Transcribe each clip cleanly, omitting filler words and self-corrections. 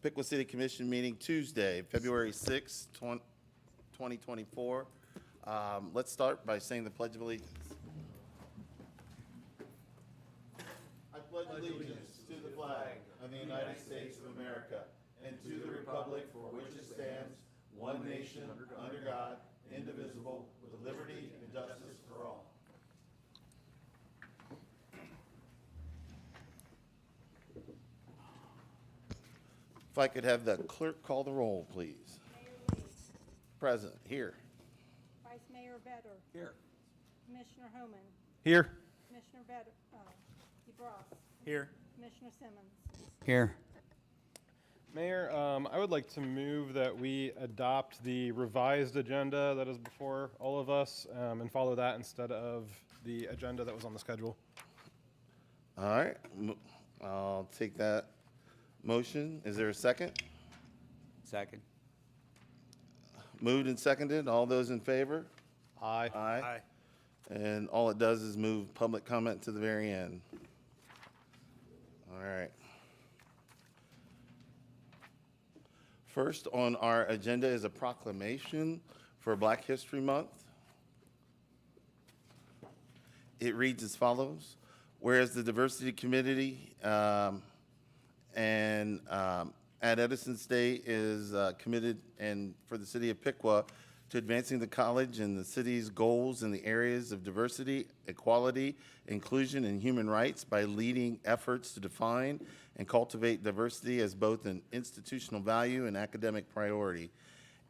Piqua City Commission meeting Tuesday, February 6th, 2024. Let's start by saying the Pledge of Allegiance. I pledge allegiance to the flag of the United States of America and to the republic for which it stands, one nation, under God, indivisible, with liberty and justice for all. If I could have the clerk call the roll, please. Mayor Lee. Present, here. Vice Mayor Vedder. Here. Commissioner Homan. Here. Commissioner Vedder, DeBross. Here. Commissioner Simmons. Here. Mayor, I would like to move that we adopt the revised agenda that is before all of us and follow that instead of the agenda that was on the schedule. All right, I'll take that motion. Is there a second? Second. Moved and seconded. All those in favor? Aye. Aye. And all it does is move public comment to the very end. All right. First on our agenda is a proclamation for Black History Month. It reads as follows. Whereas the Diversity Committee at Edison State is committed and for the city of Piqua to advancing the college and the city's goals in the areas of diversity, equality, inclusion, and human rights by leading efforts to define and cultivate diversity as both an institutional value and academic priority.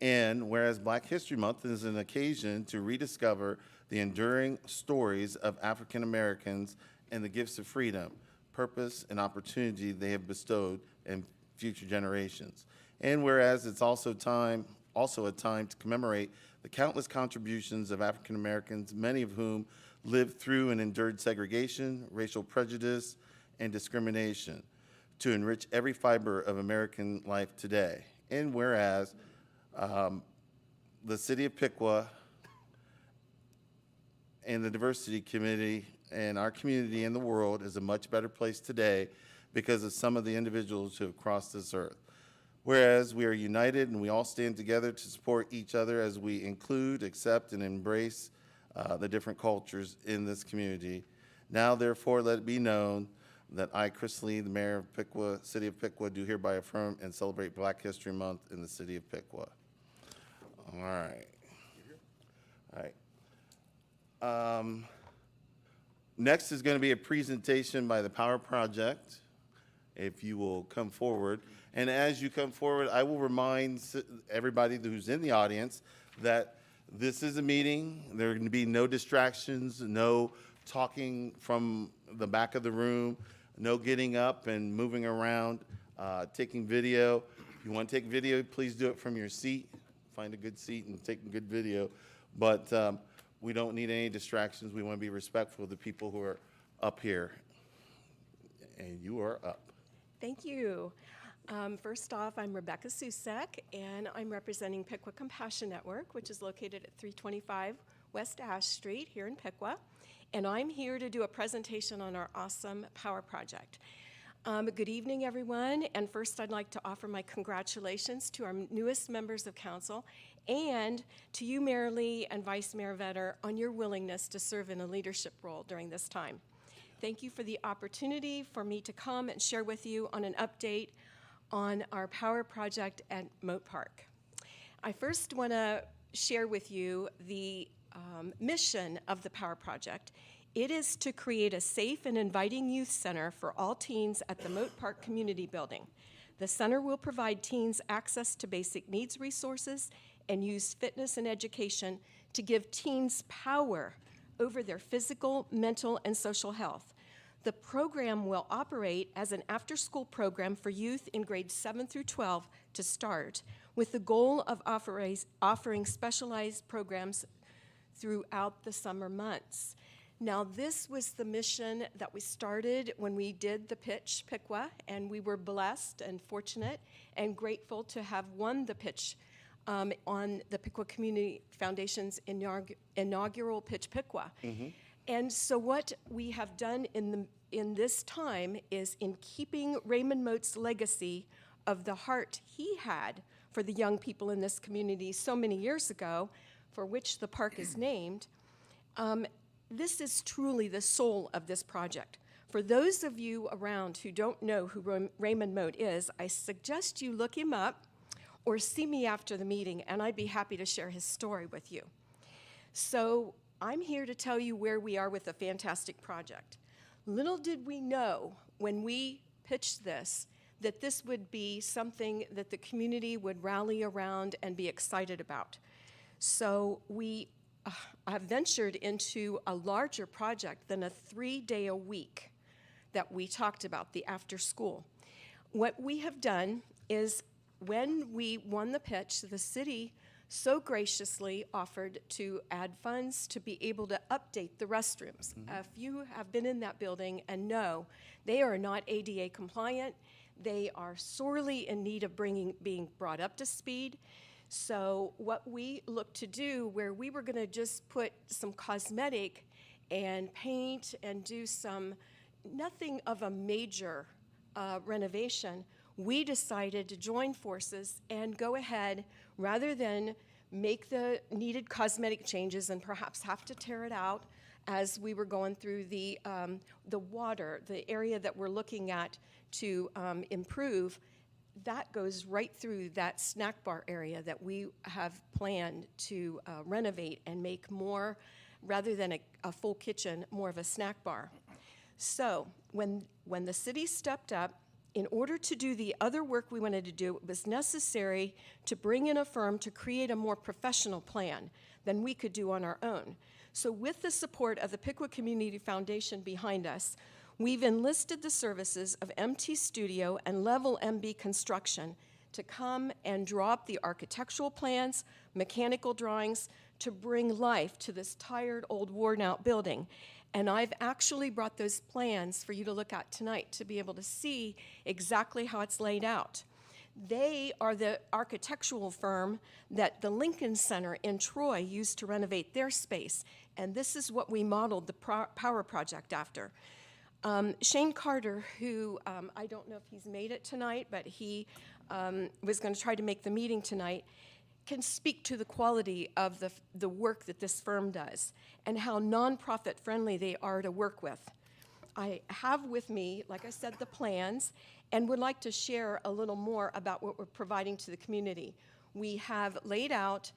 And whereas Black History Month is an occasion to rediscover the enduring stories of African Americans and the gifts of freedom, purpose, and opportunity they have bestowed in future generations. And whereas it's also a time to commemorate the countless contributions of African Americans, many of whom lived through and endured segregation, racial prejudice, and discrimination to enrich every fiber of American life today. And whereas the city of Piqua and the Diversity Committee and our community and the world is a much better place today because of some of the individuals who have crossed this earth. Whereas we are united and we all stand together to support each other as we include, accept, and embrace the different cultures in this community. Now, therefore, let it be known that I, Chris Lee, the mayor of Piqua, city of Piqua, do hereby affirm and celebrate Black History Month in the city of Piqua. All right. All right. Next is going to be a presentation by the Power Project, if you will come forward. And as you come forward, I will remind everybody who's in the audience that this is a meeting. There are going to be no distractions, no talking from the back of the room, no getting up and moving around, taking video. If you want to take video, please do it from your seat. Find a good seat and take a good video. But we don't need any distractions. We want to be respectful of the people who are up here. And you are up. Thank you. First off, I'm Rebecca Susek, and I'm representing Piqua Compassion Network, which is located at 325 West Ash Street here in Piqua. And I'm here to do a presentation on our awesome Power Project. Good evening, everyone. And first, I'd like to offer my congratulations to our newest members of council and to you, Mayor Lee and Vice Mayor Vedder, on your willingness to serve in a leadership role during this time. Thank you for the opportunity for me to come and share with you on an update on our Power Project at Moat Park. I first want to share with you the mission of the Power Project. It is to create a safe and inviting youth center for all teens at the Moat Park Community Building. The center will provide teens access to basic needs resources and use fitness and education to give teens power over their physical, mental, and social health. The program will operate as an after-school program for youth in grades 7 through 12 to start, with the goal of offering specialized programs throughout the summer months. Now, this was the mission that we started when we did the pitch, Piqua, and we were blessed and fortunate and grateful to have won the pitch on the Piqua Community Foundation's inaugural pitch, Piqua. Mm-hmm. And so what we have done in this time is, in keeping Raymond Moat's legacy of the heart he had for the young people in this community so many years ago, for which the park is named, this is truly the soul of this project. For those of you around who don't know who Raymond Moat is, I suggest you look him up or see me after the meeting, and I'd be happy to share his story with you. So I'm here to tell you where we are with a fantastic project. Little did we know when we pitched this that this would be something that the community would rally around and be excited about. So we have ventured into a larger project than a 3-day-a-week that we talked about, the after school. What we have done is when we won the pitch, the city so graciously offered to add funds to be able to update the restrooms. If you have been in that building and know, they are not ADA compliant. They are sorely in need of being brought up to speed. So what we looked to do, where we were gonna just put some cosmetic and paint and do some, nothing of a major renovation, we decided to join forces and go ahead, rather than make the needed cosmetic changes and perhaps have to tear it out as we were going through the water, the area that we're looking at to improve. That goes right through that snack bar area that we have planned to renovate and make more, rather than a full kitchen, more of a snack bar. So when the city stepped up, in order to do the other work we wanted to do, it was necessary to bring in a firm to create a more professional plan than we could do on our own. So with the support of the Piqua Community Foundation behind us, we've enlisted the services of MT Studio and Level MB Construction to come and draw up the architectural plans, mechanical drawings, to bring life to this tired, old, worn-out building. And I've actually brought those plans for you to look at tonight to be able to see exactly how it's laid out. They are the architectural firm that the Lincoln Center in Troy used to renovate their space, and this is what we modeled the Power Project after. Shane Carter, who I don't know if he's made it tonight, but he was going to try to make the meeting tonight, can speak to the quality of the work that this firm does and how nonprofit friendly they are to work with. I have with me, like I said, the plans, and would like to share a little more about what we're providing to the community. We have laid out,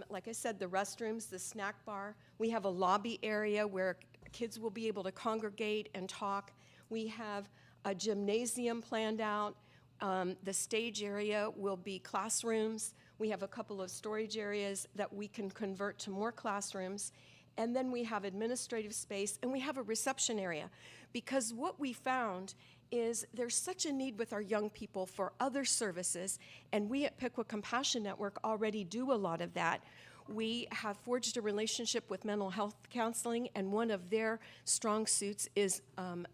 like I said, the restrooms, the snack bar. We have a lobby area where kids will be able to congregate and talk. We have a gymnasium planned out. The stage area will be classrooms. We have a couple of storage areas that we can convert to more classrooms. And then we have administrative space, and we have a reception area. Because what we found is there's such a need with our young people for other services, and we at Piqua Compassion Network already do a lot of that. We have forged a relationship with mental health counseling, and one of their strong suits is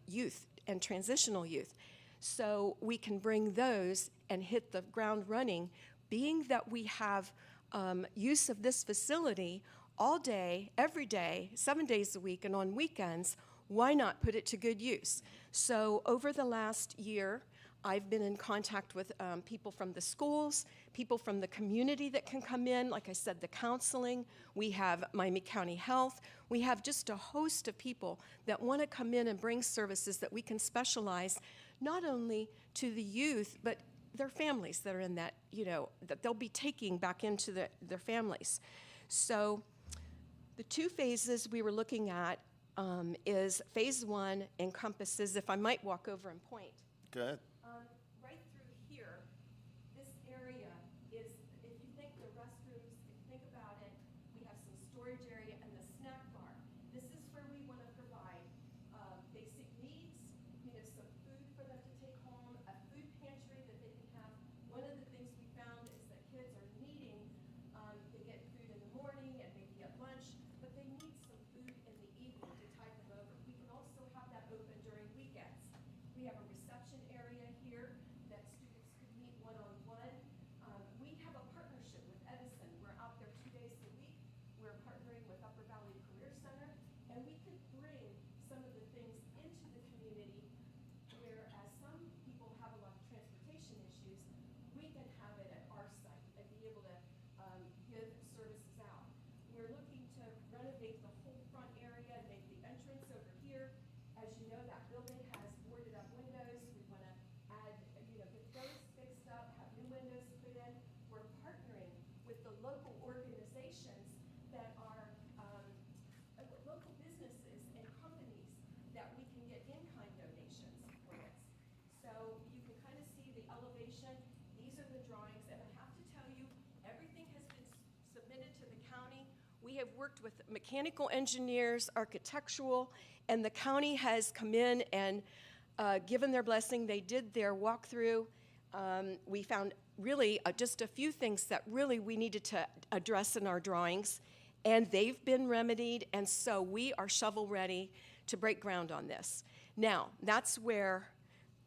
youth and transitional youth. So we can bring those and hit the ground running, being that we have use of this facility all day, every day, 7 days a week, and on weekends. Why not put it to good use? So over the last year, I've been in contact with people from the schools, people from the community that can come in, like I said, the counseling. We have Miami County Health. We have just a host of people that want to come in and bring services that we can specialize not only to the youth, but their families that are in that, that they'll be taking back into their families. So the 2 phases we were looking at is phase 1 encompasses, if I might walk over and point. Go ahead. Right through here, this area is, if you think the restrooms, if you think about it, we have some storage area and the snack bar. This is where we want to provide basic needs, some food for them to take home, a food pantry that they can have. One of the things we found is that kids are needing, they get food in the morning and maybe at lunch, but they need some food in the evening to tide them over. We can also have that open during weekends. We have a reception area We have worked with mechanical engineers, architectural, and the county has come in and given their blessing. They did their walkthrough. We found really just a few things that really we needed to address in our drawings, and they've been remedied, and so we are shovel ready to break ground on this. Now, that's where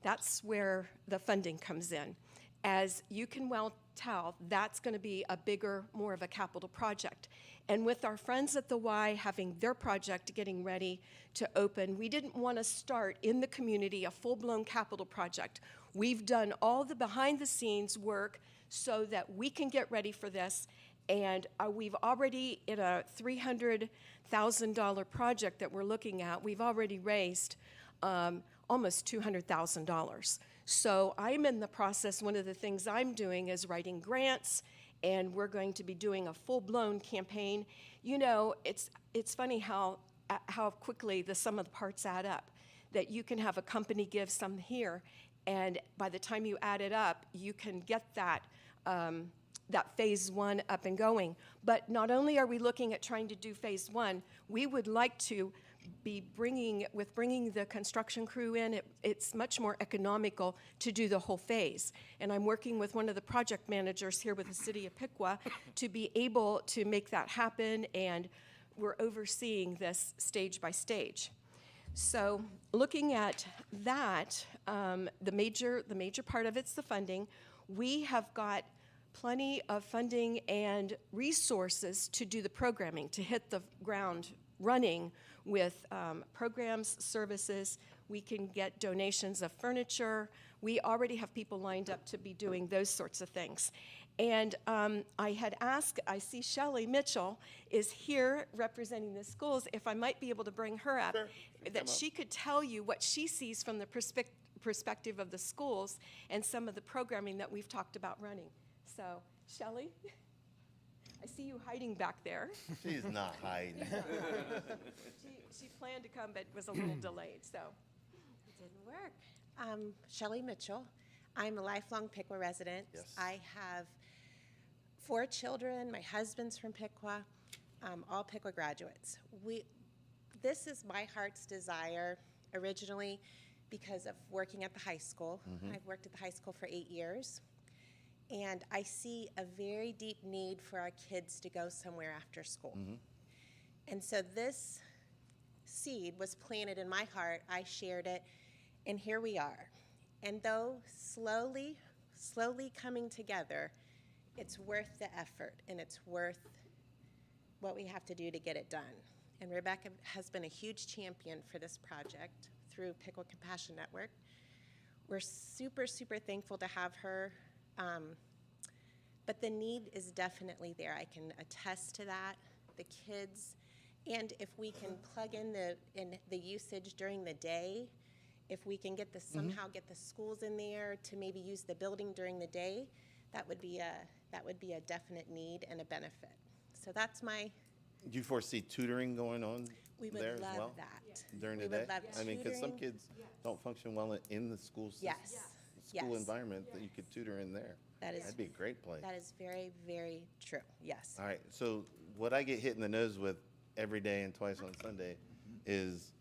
the funding comes in. As you can well tell, that's going to be a bigger, more of a capital project. And with our friends at the Y having their project getting ready to open, we didn't want to start in the community a full-blown capital project. We've done all the behind-the-scenes work so that we can get ready for this. And we've already, in a $300,000 project that we're looking at, we've already raised almost $200,000. So I'm in the process, one of the things I'm doing is writing grants, and we're going to be doing a full-blown campaign. You know, it's funny how quickly the sum of the parts add up, that you can have a company give some here, and by the time you add it up, you can get that phase one up and going. But not only are we looking at trying to do phase one, we would like to be bringing the construction crew in, it's much more economical to do the whole phase. And I'm working with one of the project managers here with the city of Piqua to be able to make that happen, and we're overseeing this stage by stage. So looking at that, the major part of it's the funding. We have got plenty of funding and resources to do the programming, to hit the ground running with programs, services. We can get donations of furniture. We already have people lined up to be doing those sorts of things. And I had asked, I see Shelley Mitchell is here representing the schools, if I might be able to bring her up, Sure. that she could tell you what she sees from the perspective of the schools and some of the programming that we've talked about running. So, Shelley, I see you hiding back there. She's not hiding. She planned to come, but was a little delayed, so. It didn't work. Shelley Mitchell. I'm a lifelong Piqua resident. Yes. I have 4 children. My husband's from Piqua, all Piqua graduates. This is my heart's desire originally because of working at the high school. I've worked at the high school for 8 years. And I see a very deep need for our kids to go somewhere after school. And so this seed was planted in my heart. I shared it, and here we are. And though slowly coming together, it's worth the effort, and it's worth what we have to do to get it done. And Rebecca has been a huge champion for this project through Piqua Compassion Network. We're super, super thankful to have her. But the need is definitely there. I can attest to that. The kids, and if we can plug in the usage during the day, if we can get somehow get the schools in there to maybe use the building during the day, that would be a definite need and a benefit. So that's my. Do you foresee tutoring going on We would there as love well? that. During We the would day? love I mean, because some tutoring. kids don't function well in the school system. Yes. School Yes. environment that you could tutor in there. That'd be a great place. That is very, very true. Yes. All right, so what I get hit in the nose with every day and twice on Sunday is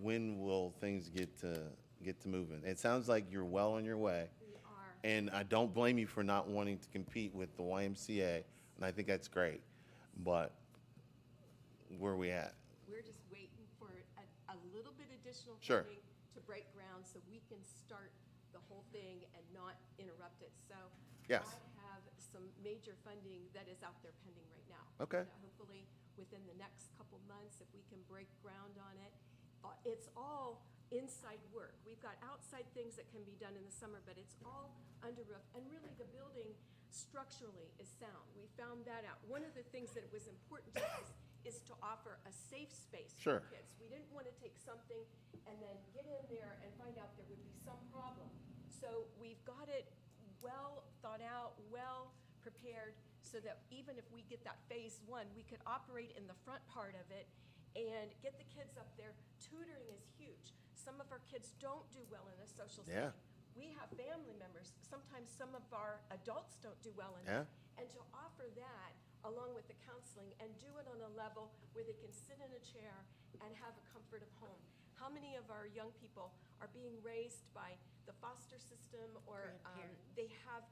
when will things get to moving? It sounds like you're well on your way. We are. And I don't blame you for not wanting to compete with the YMCA, and I think that's great. But where are we at? We're just waiting for a little bit additional Sure. funding to break ground so we can start the whole thing and not interrupt it. So Yes. I have some major funding that is out there pending right now. Okay. That hopefully within the next couple months, if we can break ground on it. It's all inside work. We've got outside things that can be done in the summer, but it's all under roof. And really, the building structurally is sound. We found that out. One of the things that was important to us is to offer a safe space Sure. for kids. We didn't want to take something and then get in there and find out there would be some problem. So we've got it well thought out, well prepared, so that even if we get that phase one, we could operate in the front part of it and get the kids up there. Tutoring is huge. Some of our kids don't do well in a social setting. Yeah. We have family members. Sometimes some of our adults don't do well in Yeah. it. And to offer that along with the counseling, and do it on a level where they can sit in a chair and have a comfort of home. How many of our young people are being raised by the foster system, or they have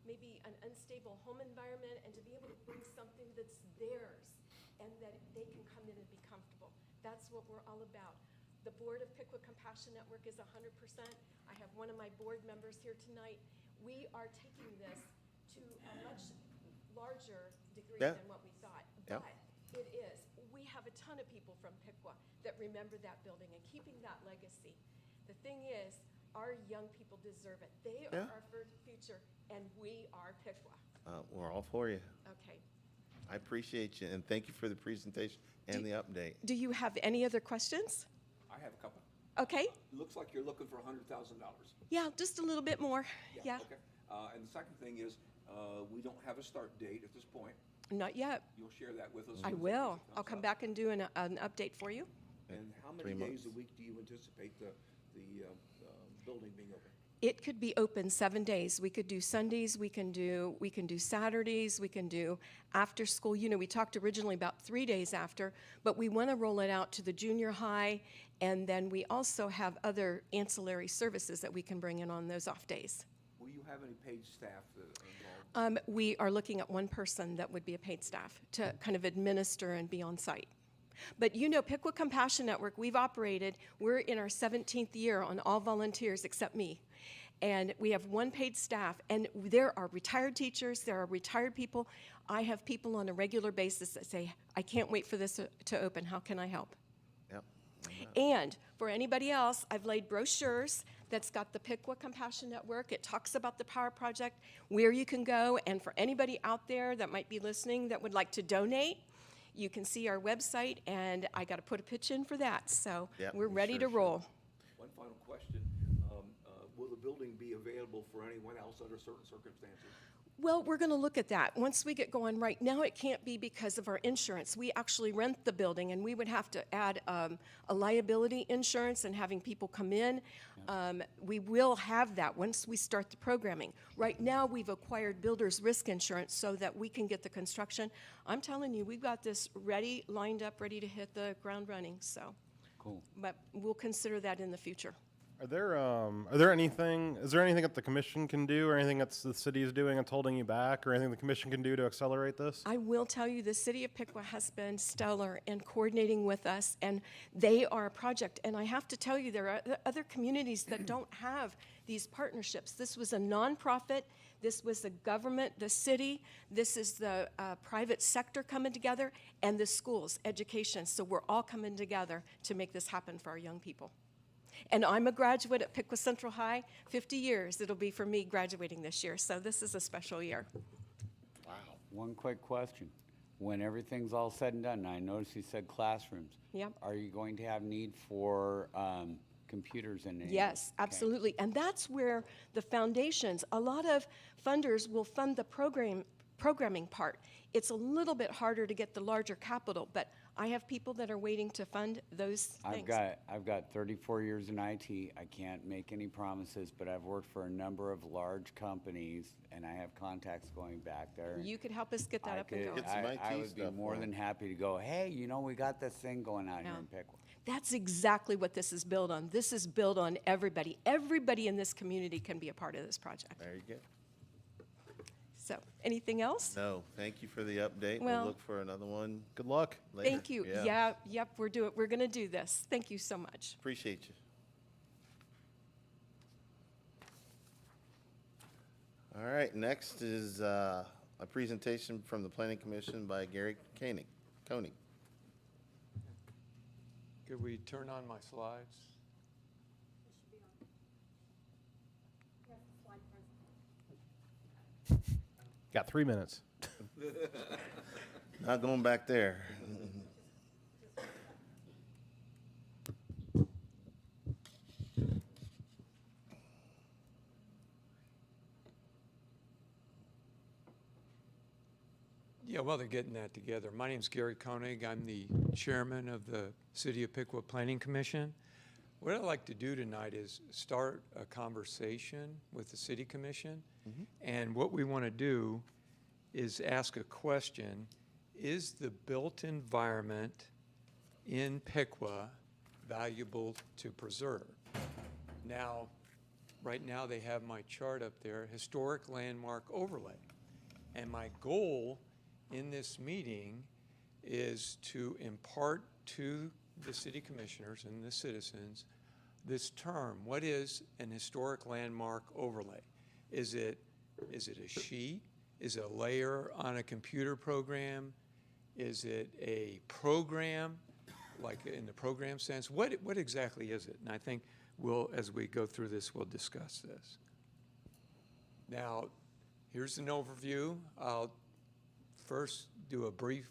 maybe an unstable home environment, and to be able to bring something that's theirs and that they can come in and be comfortable. That's what we're all about. The board of Piqua Compassion Network is 100%. I have one of my board members here tonight. We are taking this to a much larger degree Yeah. than what we thought. Yeah. But it is. We have a ton of people from Piqua that remember that building and keeping that legacy. The thing is, our young people deserve it. They Yeah. are our future, and we are Piqua. We're all for you. Okay. I appreciate you, and thank you for the presentation and the update. Do you have any other questions? I have a couple. Okay. Looks like you're looking for $100,000. Yeah, just a little bit more. Yeah. Okay. And the second thing is, we don't have a start date at this point. Not yet. You'll share that with us. I as will. it comes I'll come up. back and do an update for you. And how 3 many days months. a week do you anticipate the building being open? It could be open 7 days. We could do Sundays, we can do Saturdays, we can do after school. You know, we talked originally about 3 days after, but we want to roll it out to the junior high, and then we also have other ancillary services that we can bring in on those off days. Will you have any paid staff involved? We are looking at one person that would be a paid staff to kind of administer and be on site. But you know, Piqua Compassion Network, we're in our 17th year on all volunteers except me. And we have one paid staff, and there are retired teachers, there are retired people. I have people on a regular basis that say, I can't wait for this to open, how can I help? Yep. And for anybody else, I've laid brochures that's got the Piqua Compassion Network. It talks about the Power Project, where you can go. And for anybody out there that might be listening that would like to donate, you can see our website, and I got to put a pitch in for that. So Yep, we're we ready sure to should. roll. One final question. Will the building be available for anyone else under certain circumstances? Well, we're going to look at that. Once we get going, right now it can't be because of our insurance. We actually rent the building, and we would have to add a liability insurance and having people come in. We will have that once we start the programming. Right now, we've acquired builder's risk insurance so that we can get the construction. I'm telling you, we've got this ready, lined up, ready to hit the ground running, so. Cool. But we'll consider that in the future. Is there anything that the commission can do, or anything that the city is doing that's holding you back, or anything the commission can do to accelerate this? I will tell you, the city of Piqua has been stellar in coordinating with us, and they are a project. And I have to tell you, there are other communities that don't have these partnerships. This was a nonprofit. This was the government, the city. This is the private sector coming together, and the schools, education. So we're all coming together to make this happen for our young people. And I'm a graduate at Piqua Central High, 50 years it'll be for me graduating this year, so this is a special year. Wow. One quick question. When everything's all said and done, and I noticed you said classrooms. Yep. Are you going to have need for computers in any? Yes, Okay. absolutely, and that's where the foundations, a lot of funders will fund the programming part. It's a little bit harder to get the larger capital, but I have people that are waiting to fund those things. I've got 34 years in IT. I can't make any promises, but I've worked for a number of large companies, and I have contacts going back there. You could help us get that up and going. Get some I IT would be stuff more going. than happy to go, hey, you know, we got this thing going out here Yeah. in Piqua. That's exactly what this is built on. This is built on everybody. Everybody in this community can be a part of this project. There you go. So, anything else? No, thank you for the update. Well- We'll look for another one Good luck. later. Thank you. Yeah, yep, we're going to do this. Thank you so much. Appreciate you. All right, next is a presentation from the Planning Commission by Gary Koenig. Could we turn on my slides? Got 3 minutes. Not going back there. Yeah, well, they're getting that together. My name's Gary Koenig. I'm the chairman of the City of Piqua Planning Commission. What I'd like to do tonight is start a conversation with the City Commission. And what we want to do is ask a question is the built environment in Piqua valuable to preserve? Now, right now they have my chart up there, historic landmark overlay. And my goal in this meeting is to impart to the city commissioners and the citizens this term. What is an historic landmark overlay? Is it a sheet? Is it a layer on a computer program? Is it a program, like in the program sense? What exactly is it? And I think as we go through this, we'll discuss this. Now, here's an overview. I'll first do a brief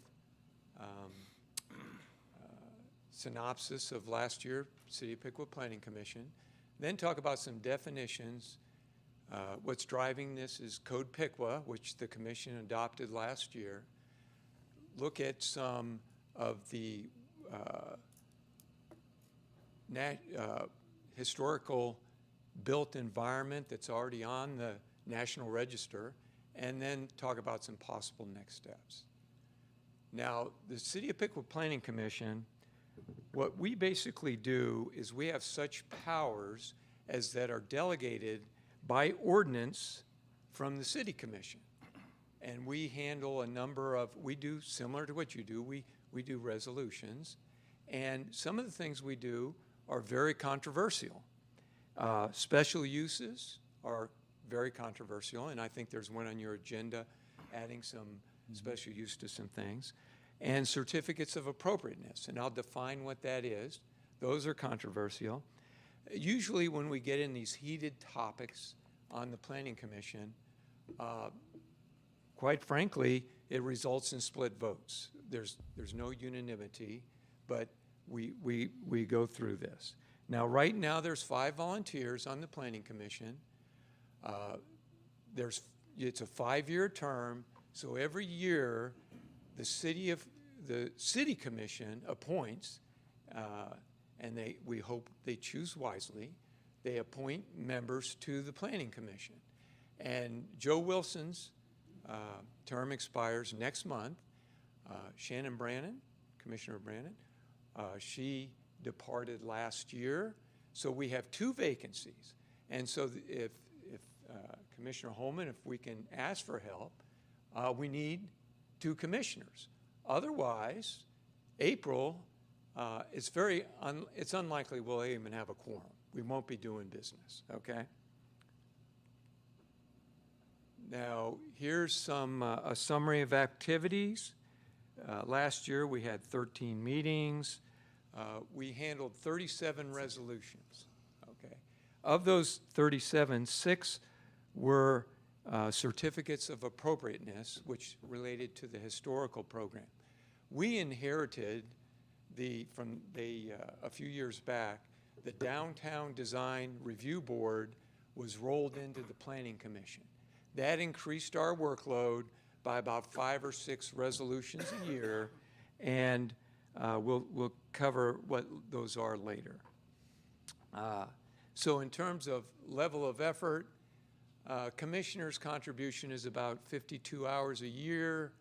synopsis of last year, City of Piqua Planning Commission, then talk about some definitions. What's driving this is Code Piqua, which the commission adopted last year. Look at some of the historical built environment that's already on the National Register, and then talk about some possible next steps. Now, the City of Piqua Planning Commission, what we basically do is we have such powers as that are delegated by ordinance from the City Commission. And we handle a number of, we do similar to what you do, we do resolutions. And some of the things we do are very controversial. Special uses are very controversial, and I think there's one on your agenda adding some special use to some things. And certificates of appropriateness, and I'll define what that is. Those are controversial. Usually when we get in these heated topics on the Planning Commission, quite frankly, it results in split votes. There's no unanimity, but we go through this. Now, right now, there's 5 volunteers on the Planning Commission. It's a 5-year term, so every year the City Commission appoints, and we hope they choose wisely. They appoint members to the Planning Commission. And Joe Wilson's term expires next month. Shannon Brannon, Commissioner Brannon, she departed last year. So we have 2 vacancies. And so if Commissioner Holman, if we can ask for help, we need 2 commissioners. Otherwise, April, it's unlikely we'll even have a quorum. We won't be doing business, okay? Now, here's a summary of activities. Last year, we had 13 meetings. We handled 37 resolutions, okay? Of those 37, 6 were certificates of appropriateness, which related to the historical program. We inherited from a few years back, the Downtown Design Review Board was rolled into the Planning Commission. That increased our workload by about 5 or 6 resolutions a year, and we'll cover what those are later. So in terms of level of effort, commissioner's contribution is about 52 hours a year.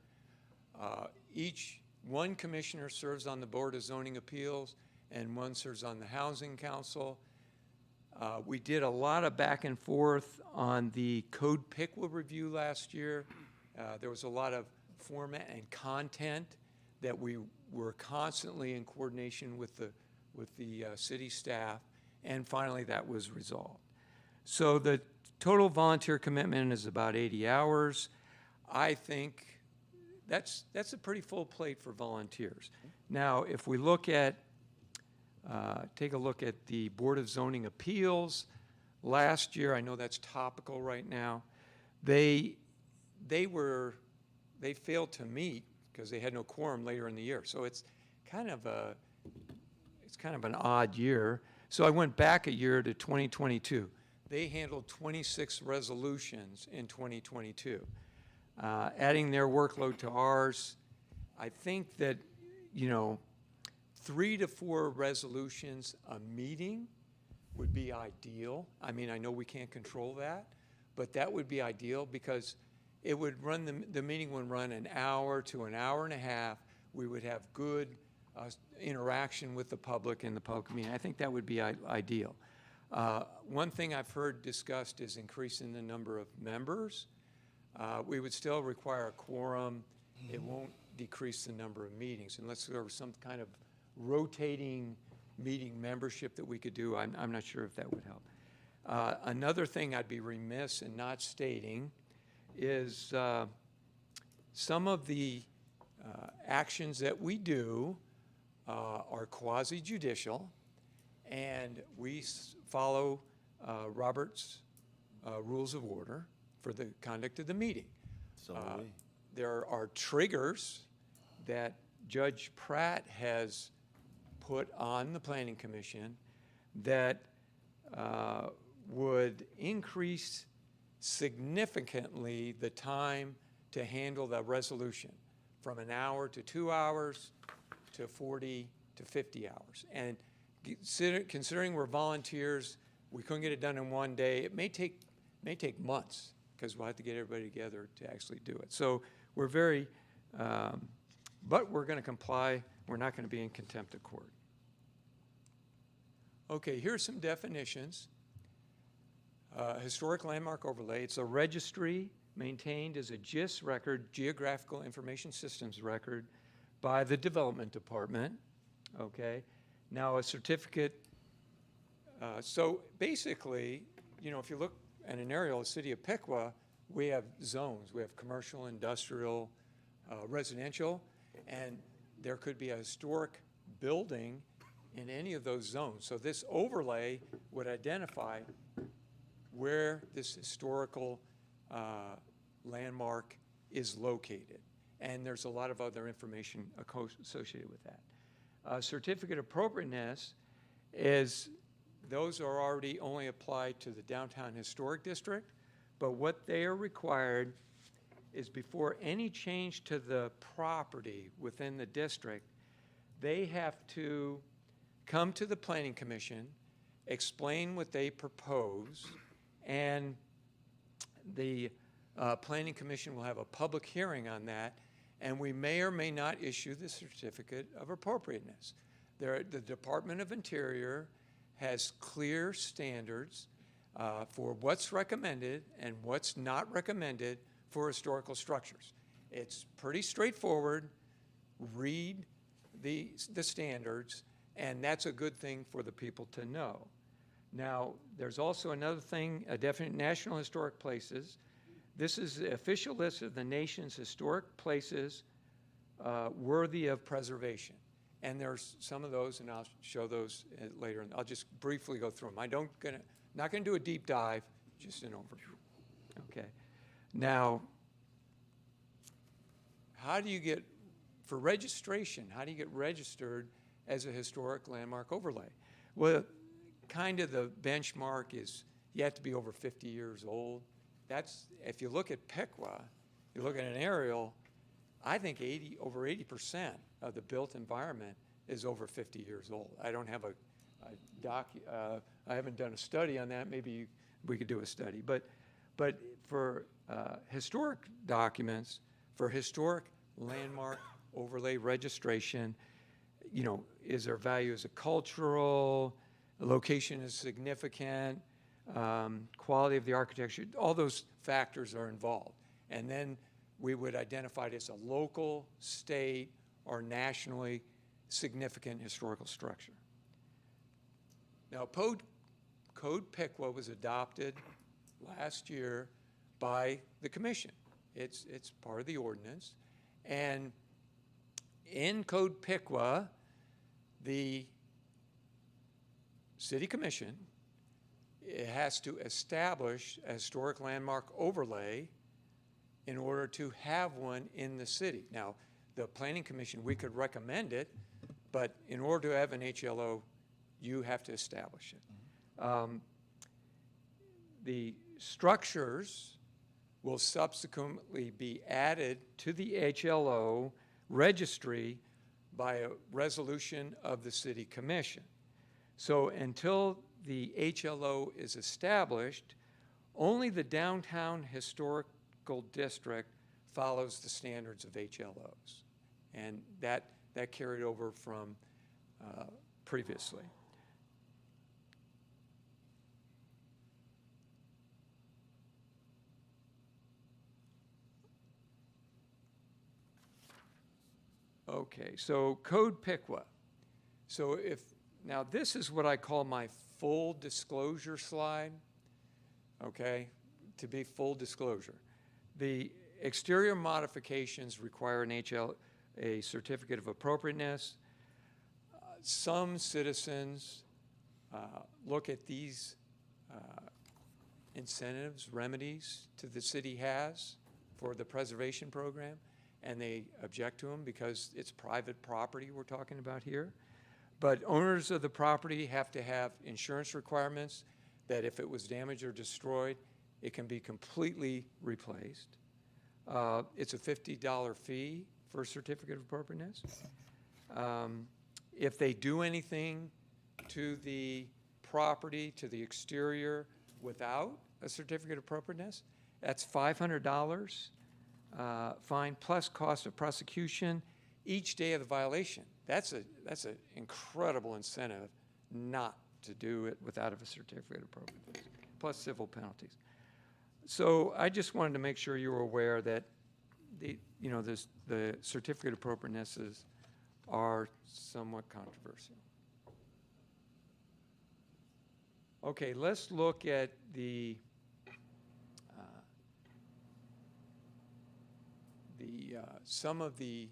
One commissioner serves on the Board of Zoning Appeals and one serves on the Housing Council. We did a lot of back and forth on the Code Piqua review last year. There was a lot of format and content that we were constantly in coordination with the city staff, and finally that was resolved. So the total volunteer commitment is about 80 hours. I think that's a pretty full plate for volunteers. Now, if we take a look at the Board of Zoning Appeals, last year, I know that's topical right now, they failed to meet because they had no quorum later in the year. So it's kind of an odd year. So I went back a year to 2022. They handled 26 resolutions in 2022. Adding their workload to ours, I think that, 3 to 4 resolutions a meeting would be ideal. I mean, I know we can't control that, but that would be ideal because it would run, the meeting would run an hour to an hour and a half. We would have good interaction with the public in the public meeting. I think that would be ideal. One thing I've heard discussed is increasing the number of members. We would still require a quorum. It won't decrease the number of meetings unless there was some kind of rotating meeting membership that we could do. I'm not sure if that would help. Another thing I'd be remiss in not stating is some of the actions that we do are quasi-judicial, and we follow Robert's Rules of Order for the conduct of the meeting. So do we. There are triggers that Judge Pratt has put on the Planning Commission that would increase significantly the time to handle the resolution from an hour to 2 hours to 40 to 50 hours. And considering we're volunteers, we couldn't get it done in one day. It may take months because we'll have to get everybody together to actually do it. So we're very, but we're going to comply. We're not going to be in contempt of court. Okay, here's some definitions. Historic landmark overlay. It's a registry maintained as a GIS record, Geographical Information Systems record, by the Development Department. Okay, now a certificate. So basically, you know, if you look at an aerial of the city of Piqua, we have zones. We have commercial, industrial, residential, and there could be a historic building in any of those zones. So this overlay would identify where this historical landmark is located. And there's a lot of other information associated with that. Certificate of appropriateness is, those are already only applied to the downtown historic district, but what they are required is before any change to the property within the district, they have to come to the Planning Commission, explain what they propose, and the Planning Commission will have a public hearing on that, and we may or may not issue the certificate of appropriateness. The Department of Interior has clear standards for what's recommended and what's not recommended for historical structures. It's pretty straightforward. Read the standards, and that's a good thing for the people to know. Now, there's also another thing, a definite National Historic Places. This is the official list of the nation's historic places worthy of preservation. And there's some of those, and I'll show those later. And I'll just briefly go through them. Not going to do a deep dive, just an overview. Okay. Now, how do you get, for registration, how do you get registered as a historic landmark overlay? Well, kind of the benchmark is you have to be over 50 years old. That's, if you look at Piqua, you look at an aerial, I think over 80% of the built environment is over 50 years old. I don't have I haven't done a study on that. Maybe we could do a study. But for historic documents, for historic landmark overlay registration, you know, is there value as a cultural, location is significant, quality of the architecture, all those factors are involved. And then we would identify it as a local, state, or nationally significant historical structure. Now, Code Piqua was adopted last year by the commission. It's part of the ordinance. And in Code Piqua, the city commission, it has to establish a historic landmark overlay in order to have one in the city. Now, the Planning Commission, we could recommend it, but in order to have an HLO, you have to establish it. The structures will subsequently be added to the HLO registry by a resolution of the City Commission. So until the HLO is established, only the downtown historical historical district follows the standards of HLOs. And that carried over from previously. Okay, so Code Piqua. So now this is what I call my full disclosure slide, okay, to be full disclosure. The exterior modifications require a certificate of appropriateness. Some citizens look at these incentives, remedies the city has for the preservation program, and they object to them because it's private property we're talking about here. But owners of the property have to have insurance requirements that if it was damaged or destroyed, it can be completely replaced. It's a $50 fee for a certificate of appropriateness. If they do anything to the property, to the exterior, without a certificate of appropriateness, that's $500 fine plus cost of prosecution each day of the violation. That's an incredible incentive not to do it without a certificate of appropriateness, plus civil penalties. So I just wanted to make sure you were aware that the certificate of appropriatenesses are somewhat controversial. Okay, let's look at some of the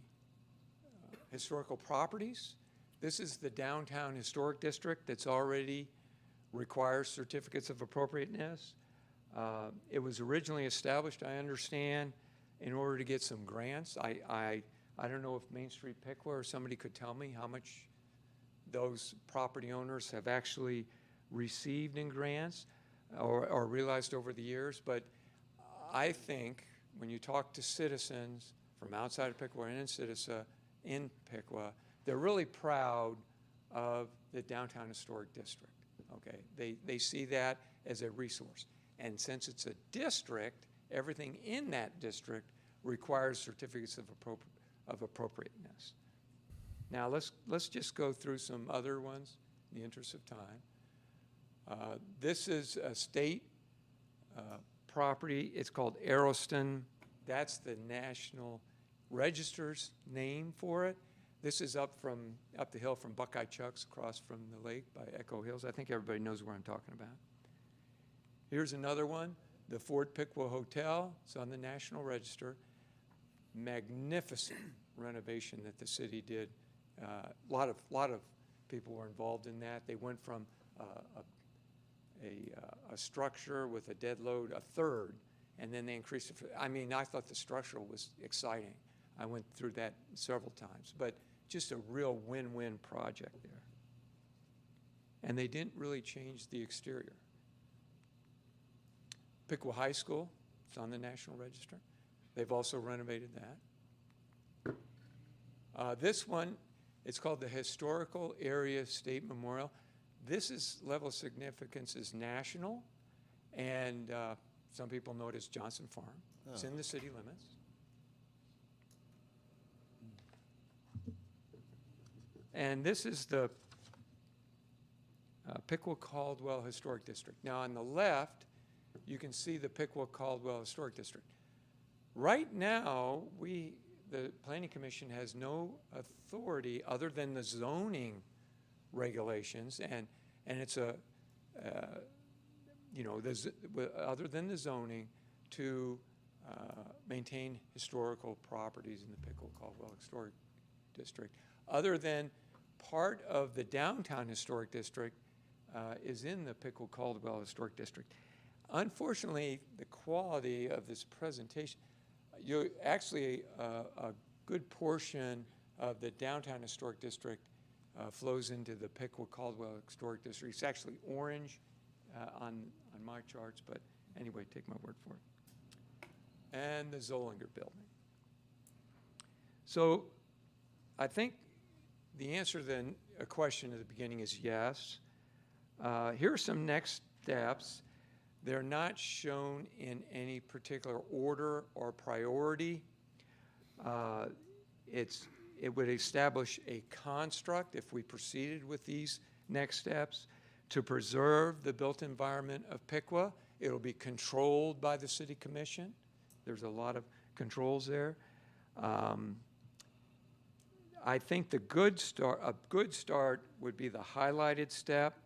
historical properties. This is the downtown historic district that's already requires certificates of appropriateness. It was originally established, I understand, in order to get some grants. I don't know if Main Street Piqua or somebody could tell me how much those property owners have actually received in grants or realized over the years, but I think when you talk to citizens from outside of Piqua and in Piqua, they're really proud of the downtown historic district, okay? They see that as a resource. And since it's a district, everything in that district requires certificates of appropriateness. Now let's just go through some other ones in the interest of time. This is a state property. It's called Arrowston. That's the National Register's name for it. This is up the hill from Buckeye Chuck's across from the lake by Echo Hills. I think everybody knows where I'm talking about. Here's another one, the Fort Piqua Hotel. It's on the National Register. Magnificent renovation that the city did. A lot of people were involved in that. They went from a structure with a dead load, a third, and then they increased it. I mean, I thought the structural was exciting. I went through that several times, but just a real win-win project there. And they didn't really change the exterior. Piqua High School, it's on the National Register. They've also renovated that. This one, it's called the Historical Area State Memorial. This level of significance is national, and some people know it as Johnson Farm. Oh. It's in the city limits. And this is the Piqua Caldwell Historic District. Now on the left, you can see the Piqua Caldwell Historic District. Right now, the Planning Commission has no authority other than the zoning regulations, and it's other than the zoning to maintain historical properties in the Piqua Caldwell Historic District. Other than part of the downtown historic district is in the Piqua Caldwell Historic District. Unfortunately, the quality of this presentation, actually a good portion of the downtown historic district flows into the Piqua Caldwell Historic District. It's actually orange on my charts, but anyway, take my word for it. And the Zollinger Building. So I think the answer to a question at the beginning is yes. Here are some next steps. They're not shown in any particular order or priority. It would establish a construct, if we proceeded with these next steps, to preserve the built environment of Piqua. It'll be controlled by the City Commission. There's a lot of controls there. I think a good start would be the highlighted step.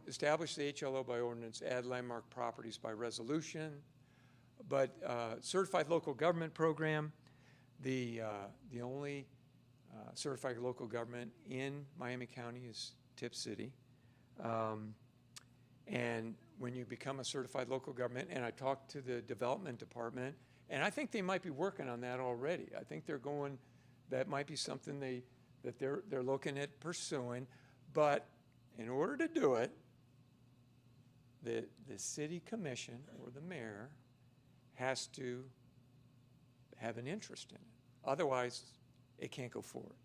Establish the HLO by ordinance, add landmark properties by resolution. But certified local government program, the only certified local government in Miami County is Tip City. And when you become a certified local government, and I talked to the development department, and I think they might be working on that already. I think that might be something that they're looking at pursuing. But in order to do it, the city commission or the mayor has to have an interest in it. Otherwise, it can't go forward,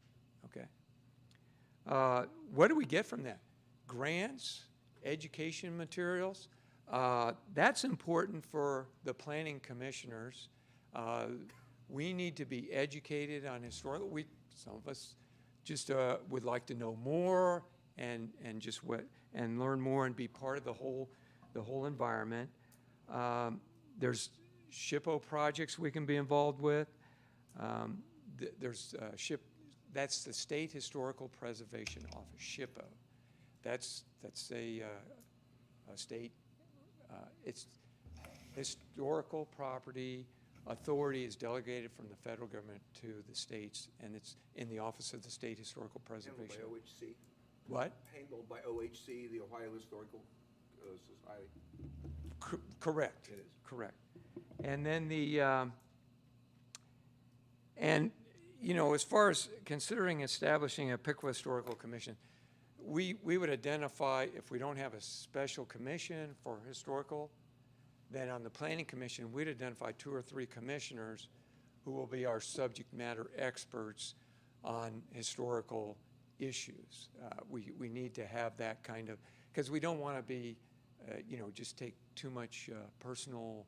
okay? What do we get from that? Grants, education materials. That's important for the planning commissioners. We need to be educated on historical. Some of us just would like to know more and learn more and be part of the whole environment. There's SHPO projects we can be involved with. That's the State Historical Preservation Office, SHPO. That's a state. It's historical property authority is delegated from the federal government to the states, and it's in the Office of the State Historical Preservation. Handled by OHC. What? Handled by OHC, the Ohio Historical Society. Correct. It is. Correct. And then as far as considering establishing a Piqua Historical Commission, we would identify, if we don't have a special commission for historical, then on the Planning Commission, we'd identify 2 or 3 commissioners who will be our subject matter experts on historical issues. We need to have that kind of, because we don't want to be, just take too much personal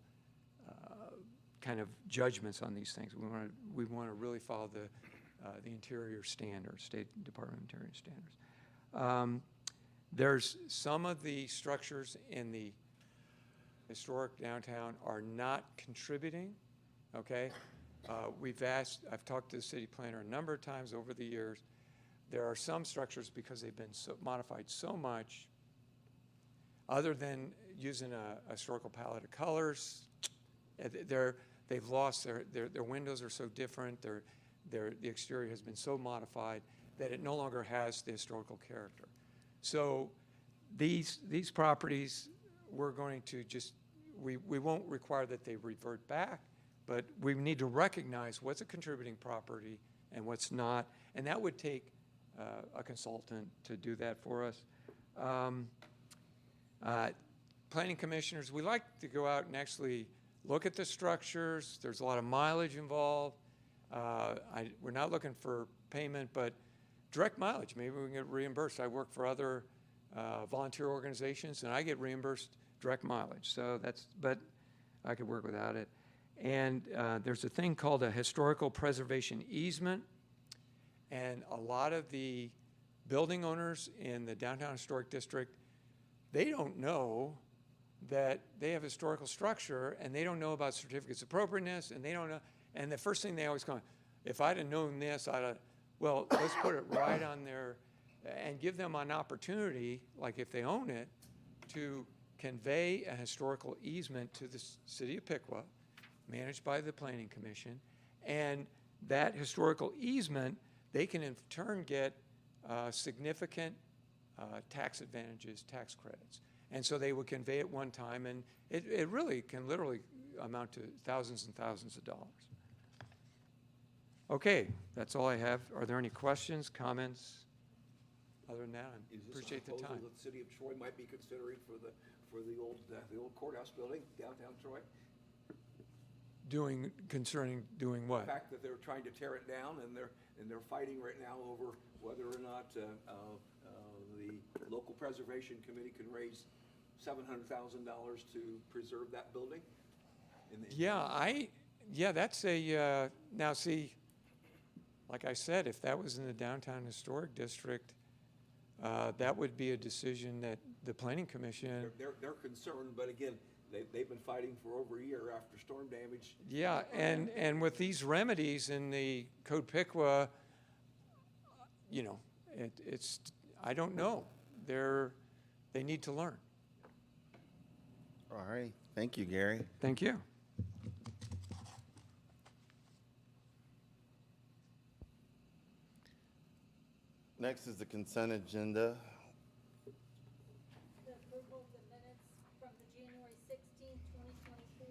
kind of judgments on these things. We want to really follow the interior standards, State Department of Interior standards. There's some of the structures in the historic downtown are not contributing, okay? I've talked to the city planner a number of times over the years. There are some structures, because they've been modified so much, other than using a historical palette of colors, they've lost their windows are so different, the exterior has been so modified that it no longer has the historical character. So these properties, we're going to we won't require that they revert back, but we need to recognize what's a contributing property and what's not, and that would take a consultant to do that for us. Planning commissioners, we like to go out and actually look at the structures. There's a lot of mileage involved. We're not looking for payment, but direct mileage. Maybe we can get reimbursed. I work for other volunteer organizations, and I get reimbursed direct mileage. But I could work without it. And there's a thing called a historical preservation easement, and a lot of the building owners in the downtown historic district, they don't know that they have historical structure, and they don't know about certificates of appropriateness, and they don't know. And the first thing they always go, if I'd have known this, well, let's put it right on there and give them an opportunity, like if they own it, to convey a historical easement to the city of Piqua, managed by the Planning Commission, and that historical easement, they can in turn get significant tax advantages, tax credits. And so they would convey it one time, and it really can literally amount to thousands and thousands of dollars. Okay, that's all I have. Are there any questions, comments? Other than that, I appreciate the time. Is this a proposal that the city of Troy might be considering for the old courthouse building downtown Troy? concerning doing The what? fact that they're trying to tear it down and they're fighting right now over whether or not the local preservation committee can raise $700,000 to preserve that building? Yeah, that's a, now see, like I said, if that was in the downtown historic district, that would be a decision that the planning commission, They're concerned, but again, they've been fighting for over a year after storm damage. yeah, and with these remedies in the Code Piqua, you know, it's, I don't know. They need to learn. All right, thank you, Gary. Thank you. Next is the consent agenda. The approval of the minutes from the January 16th, 2024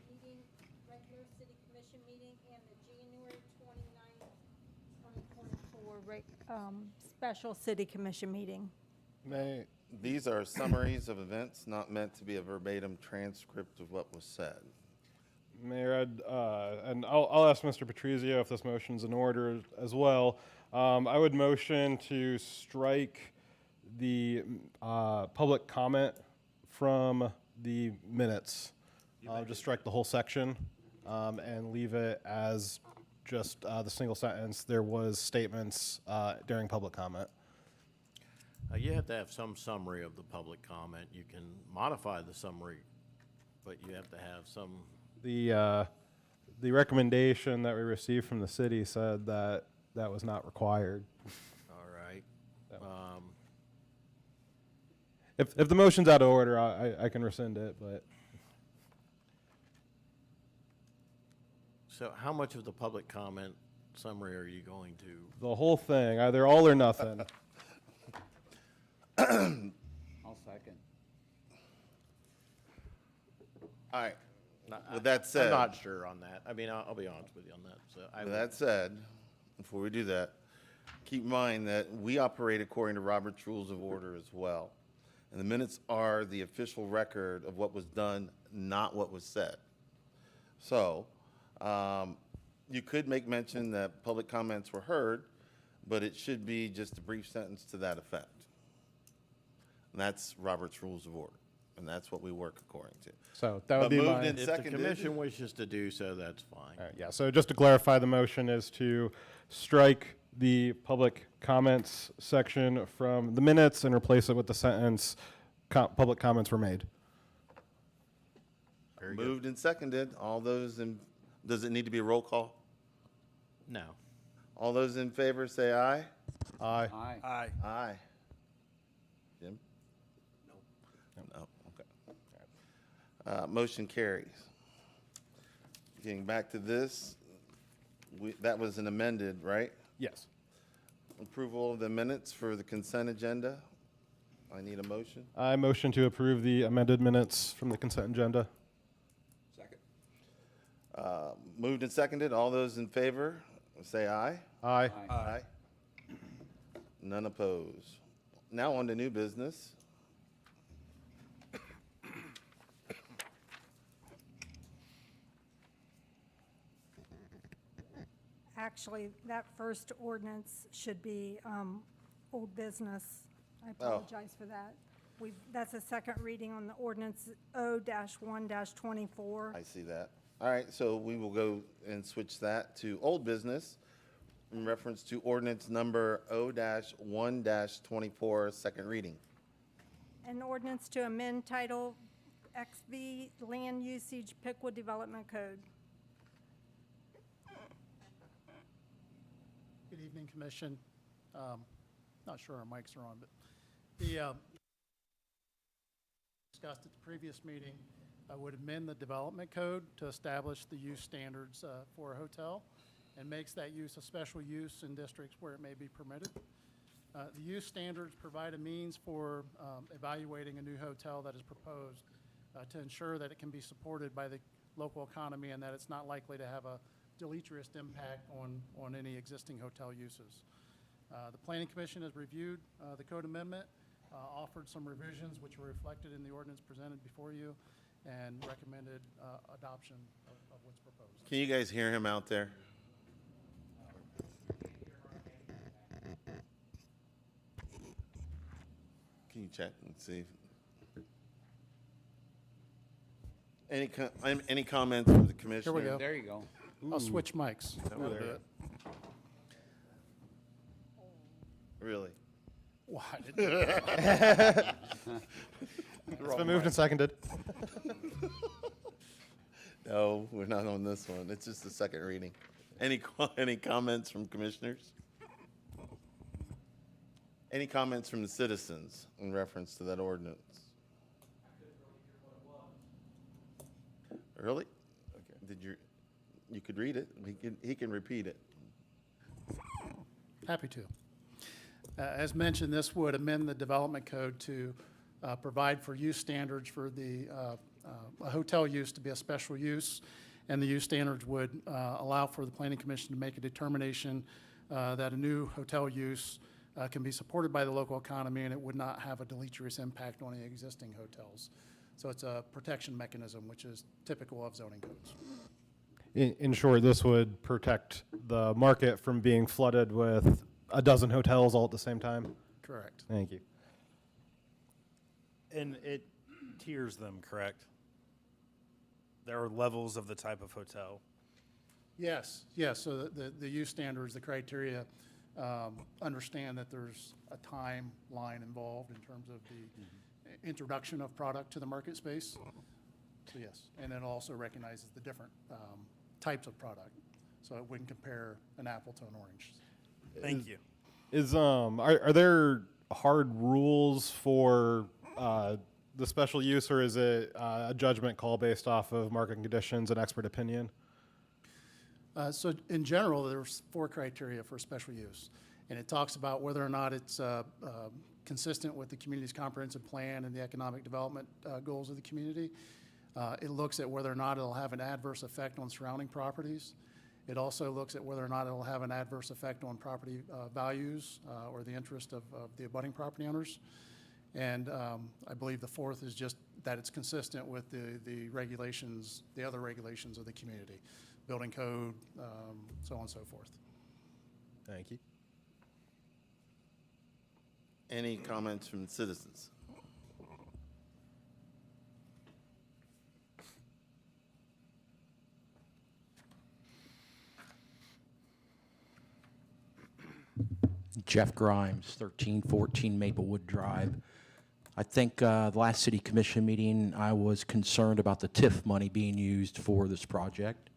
meeting, regular city commission meeting, and the January 29th, 2024 special city commission meeting. These are summaries of events, not meant to be a verbatim transcript of what was said. Mayor, and I'll ask Mr. Patrizio if this motion's in order as well. I would motion to strike the public comment from the minutes. Just strike the whole section and leave it as just the single sentence. There was statements during public comment. You have to have some summary of the public comment. You can modify the summary, but you have to have some. The recommendation that we received from the city said that that was not required. All right. If the motion's out of order, I can rescind it, but So how much of the public comment summary are you going to? the whole thing, either all or nothing. I'll second. All right, No, with that said. I'm not sure on that. I mean, I'll be honest with you on that. So With that said, before we do that, keep in mind that we operate according to Robert's Rules of Order as well. And the minutes are the official record of what was done, not what was said. So, you could make mention that public comments were heard, but it should be just a brief sentence to that effect. And that's Robert's Rules of Order, and that's what we work according to. So that would But be moved my. in if the seconded. commission wishes to do so, that's fine. All right, yeah, so just to clarify, the motion is to strike the public comments section from the minutes and replace it with the sentence, public comments were made. Very good. Moved and seconded. All those in, does it need to be a roll call? No. All those in favor say aye. Aye. Aye. Aye. Jim? No. Okay. Motion carries. Getting back to this, that was an amended, right? Yes. Approval of the minutes for the consent agenda. I need a motion. I motion to approve the amended minutes from the consent agenda. Second. Moved and seconded. All those in favor say aye. Aye. Aye. None opposed. Now on to new business. Actually, that first ordinance should be old business. I Oh. apologize for that. That's a second reading on the ordinance O-1-24. I see that. All right, so we will go and switch that to old business in reference to ordinance number O-1-24, second reading. An ordinance to amend Title XV Land Usage Piqua Development Code. Good evening, Commission. Not sure our mics are on, but the discussed at the previous meeting, I would amend the development code to establish the use standards for a hotel and makes that use a special use in districts where it may be permitted. The use standards provide a means for evaluating a new hotel that is proposed to ensure that it can be supported by the local economy and that it's not likely to have a deleterious impact on any existing hotel uses. The Planning Commission has reviewed the code amendment, offered some revisions which were reflected in the ordinance presented before you, and recommended adoption of what's proposed. Can you guys hear him out there? Can you check and see? Any comments from the commissioner? Here we go. There you go. I'll switch mics. That'll there. do it. Really? Why? It's been moved and seconded. No, we're not on this one. It's just the second reading. Any comments from commissioners? Any comments from the citizens in reference to that ordinance? Really? Okay. You could read it. He can repeat it. Happy to. As mentioned, this would amend the development code to provide for use standards for a hotel use to be a special use, and the use standards would allow for the Planning Commission to make a determination that a new hotel use can be supported by the local economy, and it would not have a deleterious impact on the existing hotels. So it's a protection mechanism, which is typical of zoning codes. In short, this would protect the market from being flooded with a dozen hotels all at the same time. Correct. Thank you. And it tiers them, correct? There are levels of the type of hotel. Yes, yes, so the use standards, the criteria, understand that there's a timeline involved in terms of the introduction of product to the market space. So yes, and it also recognizes the different types of product, so it wouldn't compare an apple to an orange. Thank you. Are there hard rules for the special use, or is it a judgment call based off of market conditions and expert opinion? So in general, there's 4 criteria for special use, and it talks about whether or not it's consistent with the community's comprehensive plan and the economic development goals of the community. It looks at whether or not it'll have an adverse effect on surrounding properties. It also looks at whether or not it'll have an adverse effect on property values or the interest of the abutting property owners. And I believe the 4th is just that it's consistent with the regulations, the other regulations of the community, building code, so on and so forth. Thank you. Any comments from citizens? Jeff Grimes, 1314 Maplewood Drive. I think the last city commission meeting, I was concerned about the TIF money being used for this project.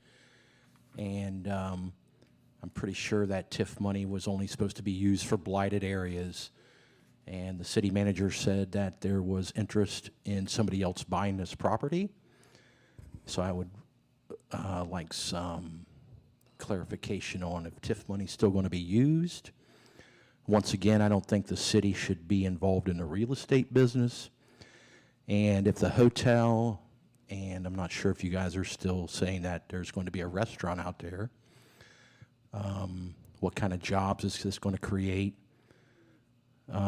And I'm pretty sure that TIF money was only supposed to be used for blighted areas. And the city manager said that there was interest in somebody else buying this property. So I would like some clarification on if TIF money is still going to be used. Once again, I don't think the city should be involved in the real estate business. And if the hotel, and I'm not sure if you guys are still saying that there's going to be a restaurant out there, what kind of jobs is this going to create?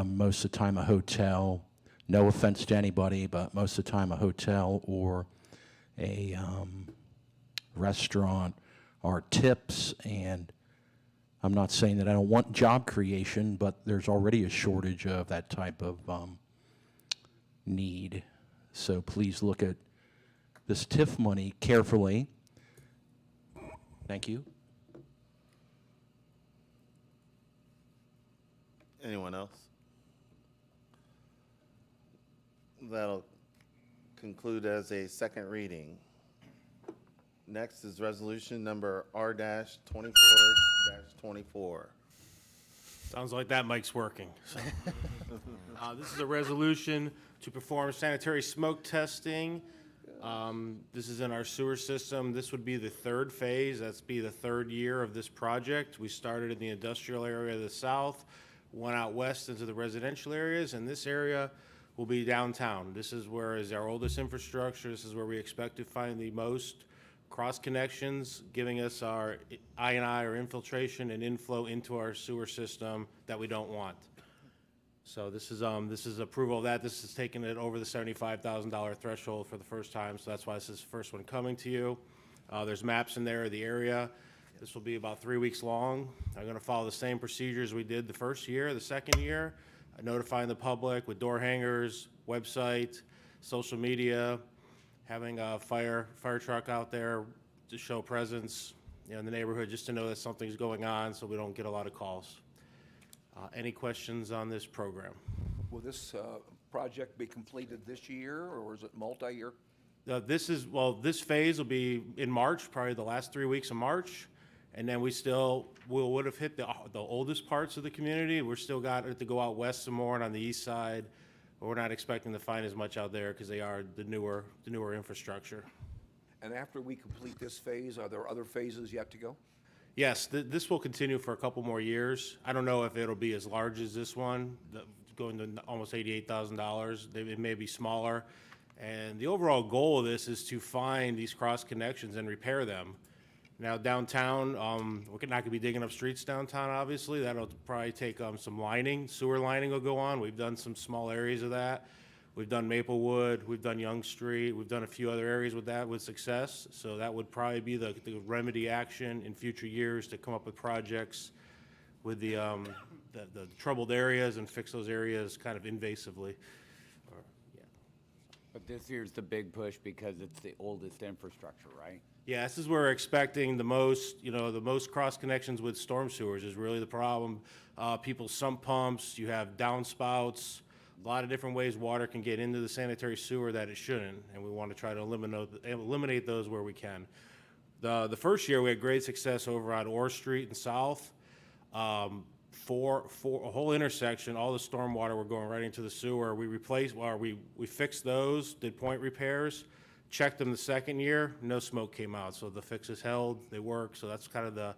Most of the time a hotel, no offense to anybody, but most of the time a hotel or a restaurant are tips, and I'm not saying that I don't want job creation, but there's already a shortage of that type of need. So please look at this TIF money carefully. Thank you. Anyone else? That'll conclude as a second reading. Next is resolution number R-24-24. Sounds like that mic's working. So. This is a resolution to perform sanitary smoke testing. This is in our sewer system. This would be the 3rd phase. That's be the 3rd year of this project. We started in the industrial area of the south, went out west into the residential areas, and this area will be downtown. This is where is our oldest infrastructure. This is where we expect to find the most cross connections, giving us our I&I or infiltration and inflow into our sewer system that we don't want. So this is approval of that. This is taking it over the $75,000 threshold for the first time. So that's why this is the first one coming to you. There's maps in there of the area. This will be about 3 weeks long. I'm going to follow the same procedures we did the first year, the second year, notifying the public with door hangers, website, social media, having a fire truck out there to show presence, in the neighborhood, just to know that something's going on so we don't get a lot of calls. Any questions on this program? Will this project be completed this year, or is it multi-year? This phase will be in March, probably the last 3 weeks of March. And then we would have hit the oldest parts of the community. We're still got it to go out west some more and on the east side. But we're not expecting to find as much out there because they are the newer infrastructure. And after we complete this phase, are there other phases yet to go? Yes, this will continue for a couple more years. I don't know if it'll be as large as this one, going to almost $88,000. It may be smaller. And the overall goal of this is to find these cross connections and repair them. Now downtown, we're not going to be digging up streets downtown, obviously. That'll probably take some lining, sewer lining will go on. We've done some small areas of that. We've done Maplewood, we've done Young Street, we've done a few other areas with that with success. So that would probably be the remedy action in future years to come up with projects with the troubled areas and fix those areas kind of invasively. But this year's the big push because it's the oldest infrastructure, right? Yeah, this is where we're expecting the most cross connections with storm sewers is really the problem. People's sump pumps, you have downspouts, a lot of different ways water can get into the sanitary sewer that it shouldn't, and we want to try to eliminate those where we can. The first year we had great success over on Orr Street and South. For a whole intersection, all the storm water were going right into the sewer. We fixed those, did point repairs, checked them the second year, no smoke came out. So the fixes held, they work. So that's kind of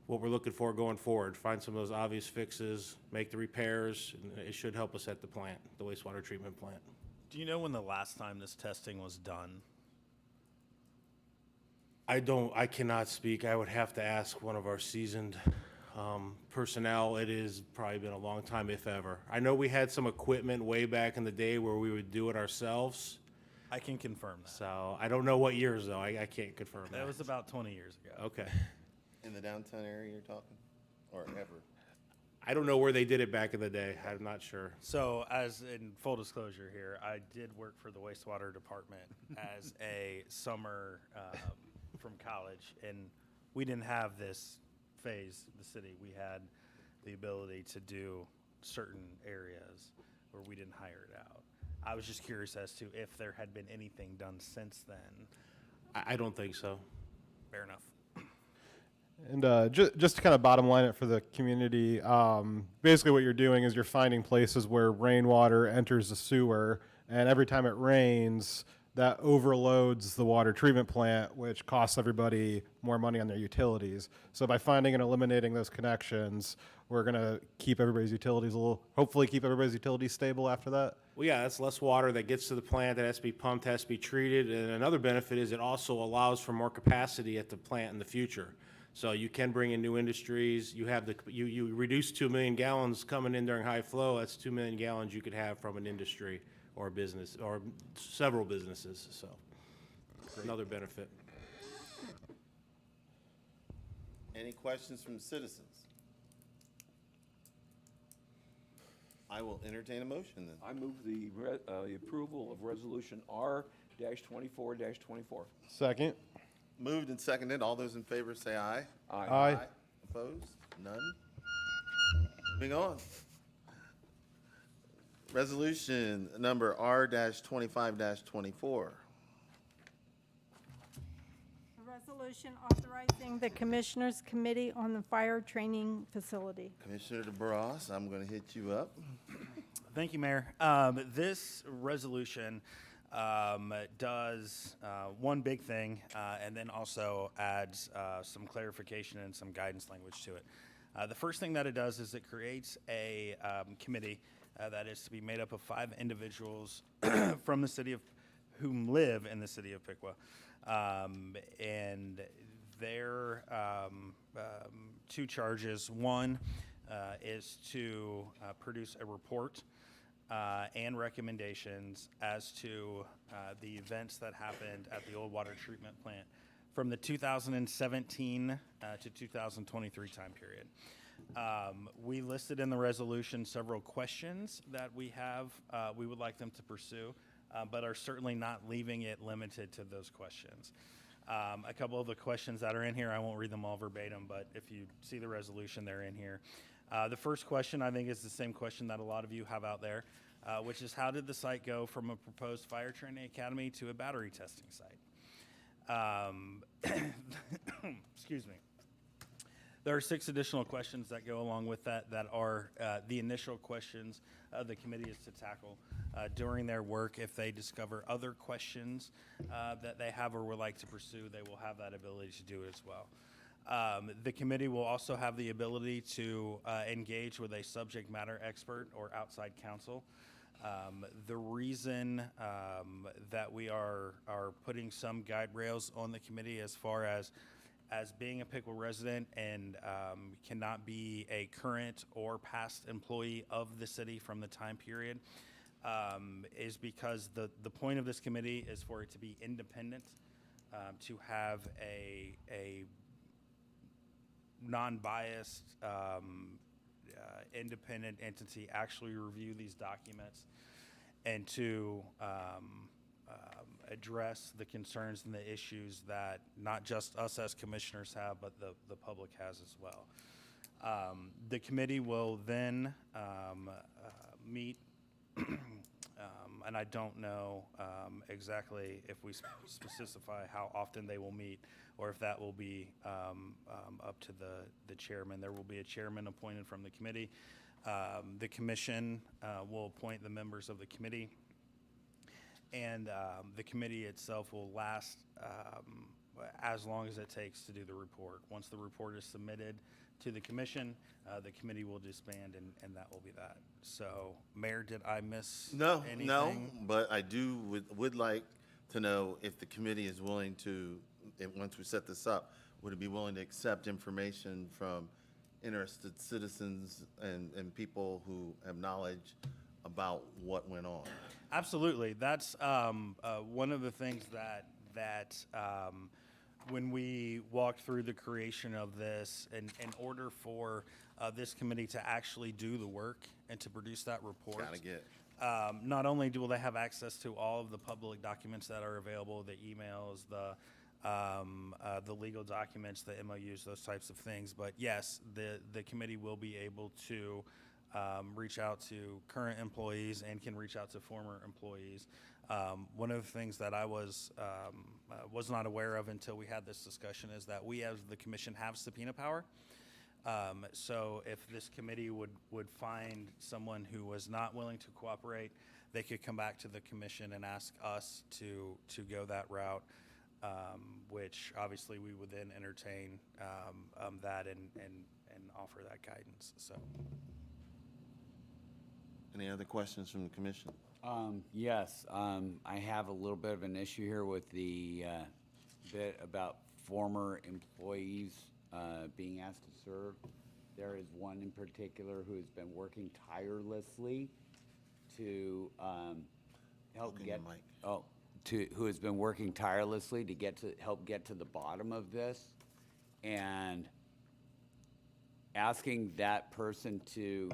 what we're looking for going forward. Find some of those obvious fixes, make the repairs, and it should help us at the plant, the wastewater treatment plant. Do you know when the last time this testing was done? I cannot speak. I would have to ask one of our seasoned personnel. It has probably been a long time, if ever. I know we had some equipment way back in the day where we would do it ourselves. I can confirm that. So I don't know what years though. I can't confirm that. That was about 20 years ago. Okay. In the downtown area you're talking, or ever? I don't know where they did it back in the day. I'm not sure. So, as in full disclosure here, I did work for the wastewater department as a summer from college, and we didn't have this phase, the city. We had the ability to do certain areas where we didn't hire it out. I was just curious as to if there had been anything done since then. I don't think so. Fair enough. And just to kind of bottom line it for the community, basically what you're doing is you're finding places where rainwater enters the sewer, and every time it rains, that overloads the water treatment plant, which costs everybody more money on their utilities. So by finding and eliminating those connections, we're going to keep everybody's utilities hopefully keep everybody's utilities stable after that. Well, yeah, that's less water that gets to the plant that has to be pumped, has to be treated. And another benefit is it also allows for more capacity at the plant in the future. So you can bring in new industries. You reduce 2 million gallons coming in during high flow. That's 2 million gallons you could have from an industry or a business or several businesses. So another benefit. Any questions from citizens? I will entertain a motion then. I move the approval of Resolution R-24-24. Second. Moved and seconded. All those in favor say aye. Aye. Opposed? None? Moving on. Resolution number R-25-24. A resolution authorizing the Commissioners Committee on the Fire Training Facility. Commissioner DeBras, I'm going to hit you up. Thank you, Mayor. This resolution does one big thing and then also adds some clarification and some guidance language to it. The first thing that it does is it creates a committee that is to be made up of 5 individuals from the city of whom live in the city of Piqua. And their 2 charges. One is to produce a report and recommendations as to the events that happened at the old water treatment plant from the 2017 to 2023 time period. We listed in the resolution several questions that we would like them to pursue, but are certainly not leaving it limited to those questions. A couple of the questions that are in here, I won't read them all verbatim, but if you see the resolution, they're in here. The first question, I think, is the same question that a lot of you have out there, which is how did the site go from a proposed fire training academy to a battery testing site? Excuse me. There are 6 additional questions that go along with that are the initial questions the committee is to tackle during their work. If they discover other questions that they have or would like to pursue, they will have that ability to do it as well. The committee will also have the ability to engage with a subject matter expert or outside counsel. The reason that we are putting some guide rails on the committee as far as being a Piqua resident and cannot be a current or past employee of the city from the time period is because the point of this committee is for it to be independent, to have a non-biased, independent entity actually review these documents and to address the concerns and the issues that not just us as commissioners have, but the public has as well. The committee will then meet, and I don't know exactly if we specify how often they will meet or if that will be up to the chairman. There will be a chairman appointed from the committee. The commission will appoint the members of the committee. And the committee itself will last as long as it takes to do the report. Once the report is submitted to the commission, the committee will disband, and that will be that. So, Mayor, did I miss anything? No, but I would like to know if the committee is willing to, once we set this up, would it be willing to accept information from interested citizens and people who have knowledge about what went on? Absolutely. That's one of the things that when we walked through the creation of this, in order for this committee to actually do the work and to produce that report, not only will they have access to all of the public documents that are available, the emails, the legal documents, the MOUs, those types of things, but yes, the committee will be able to reach out to current employees and can reach out to former employees. One of the things that I was not aware of until we had this discussion is that we as the commission have subpoena power. So if this committee would find someone who was not willing to cooperate, they could come back to the commission and ask us to go that route, which obviously we would then entertain that and offer that guidance. So. Any other questions from the commission? Yes, I have a little bit of an issue here with the bit about former employees being asked to serve. There is one in particular who has been working tirelessly to help get who has been working tirelessly to help get to the bottom of this, and asking that person to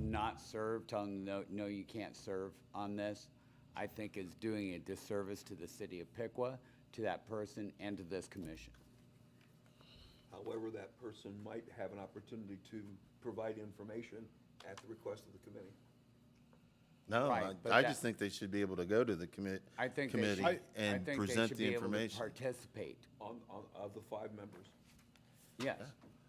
not serve, telling them no, you can't serve on this, I think is doing a disservice to the city of Piqua, to that person, and to this commission. However, that person might have an opportunity to provide information at the request of the committee. No, Right, but I just think they should be able to go to the committee and present the information. Participate. Of the 5 members. Yes.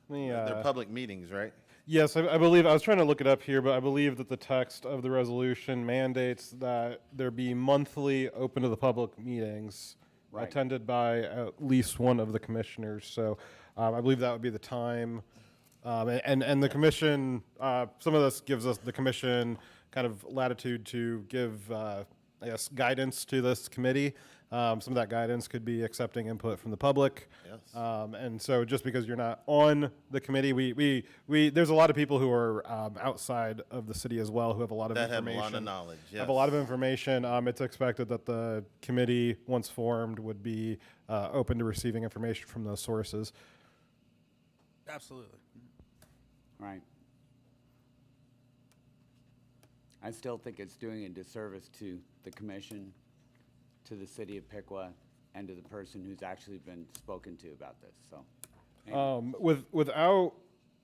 They're public meetings, right? Yes, I believe, I was trying to look it up here, but I believe that the text of the resolution mandates that there be monthly open to the public meetings attended by at least one of the commissioners. So I believe that would be the time. And the commission, some of this gives us the commission kind of latitude to give I guess, guidance to this committee. Some of that guidance could be accepting input from the public. Yes. And so just because you're not on the committee, there's a lot of people who are outside of the city as well who have a lot of That have a information. lot of knowledge, Have a lot of yes. information. It's expected that the committee, once formed, would be open to receiving information from those sources. Absolutely. Right. I still think it's doing a disservice to the commission, to the city of Piqua, and to the person who's actually been spoken to about this, so. anyway. Without,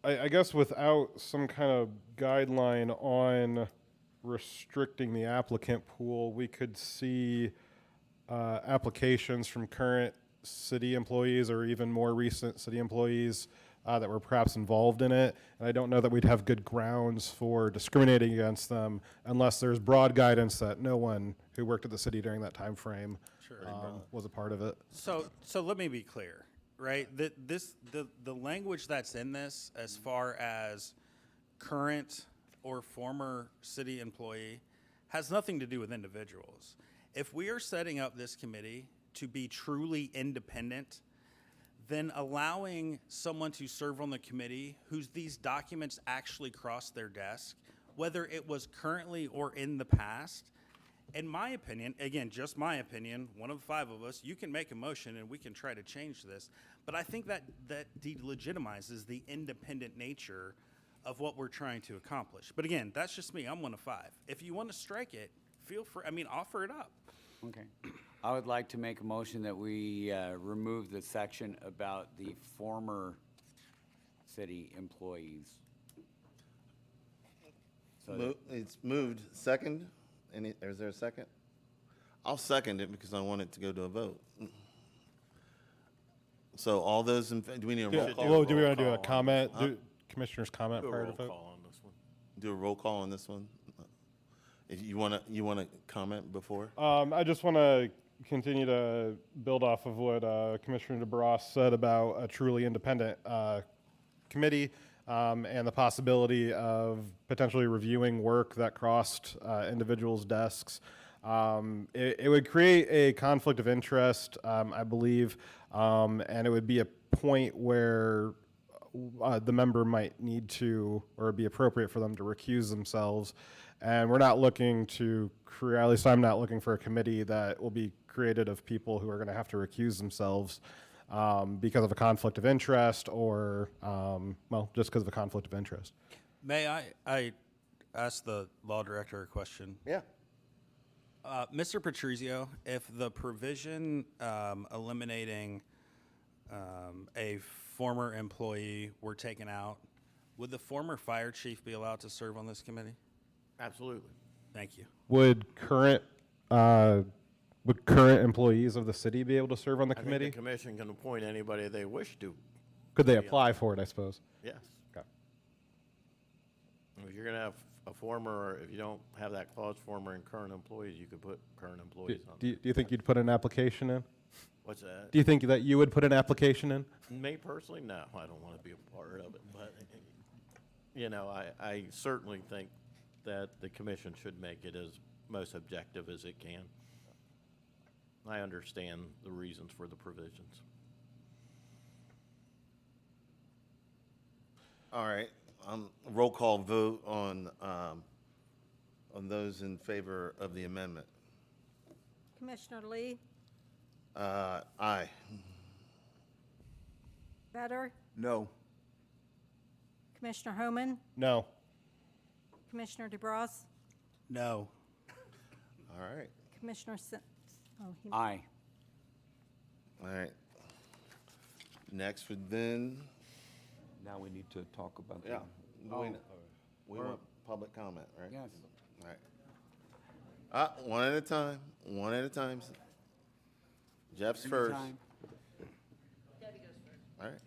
I guess without some kind of guideline on restricting the applicant pool, we could see applications from current city employees or even more recent city employees that were perhaps involved in it. And I don't know that we'd have good grounds for discriminating against them unless there's broad guidance that no one who worked at the city during that time frame was a part of it. So let me be clear, right? The language that's in this, as far as current or former city employee, has nothing to do with individuals. If we are setting up this committee to be truly independent, then allowing someone to serve on the committee whose these documents actually crossed their desk, whether it was currently or in the past, in my opinion, again, just my opinion, one of the five of us, you can make a motion and we can try to change this, but I think that delegitimizes the independent nature of what we're trying to accomplish. But again, that's just me, I'm one of five. If you want to strike it, feel free, offer it up. Okay. I would like to make a motion that we remove the section about the former city employees. So that- It's moved. Second? Is there a second? I'll second it because I want it to go to a vote. So all those in, do we need a roll call? Well, do we want to do roll a call comment, Huh? commissioner's comment Do a prior to roll vote? call on this one. Do a roll call on this one? If you want to comment before? I just want to continue to build off of what Commissioner DeBras said about a truly independent committee and the possibility of potentially reviewing work that crossed individuals' desks. It would create a conflict of interest, I believe, and it would be a point where the member might need to, or it'd be appropriate for them to recuse themselves. And we're not looking to create, at least I'm not looking for a committee that will be created of people who are going to have to recuse themselves because of a conflict of interest or, just because of a conflict of interest. May I ask the law director a question? Yeah. Mr. Patrizio, if the provision eliminating a former employee were taken out, would the former fire chief be allowed to serve on this committee? Absolutely. Thank you. Would current employees of the city be able to serve on the I think committee? the commission can appoint anybody they wish to. Could they apply for it, I suppose? Yes. Okay. If you're going to have a former, or if you don't have that clause, former and current employees, you could put current employees on. Do you think you'd put an application in? What's that? Do you think that you would put an application in? Me personally, no, I don't want to be a part of it, but, I certainly think that the commission should make it as most objective as it can. I understand the reasons for the provisions. All right. Roll call vote on those in favor of the amendment. Commissioner Lee, Aye. Better, No. Commissioner Homan, No. Commissioner DeBras, No. All right. Commissioner Aye. All right. Next would then, Now we need to talk about yeah, that. we want public comment, right? Yes. All right. One at a time, one at a time. Jeff's first. Anytime. All right.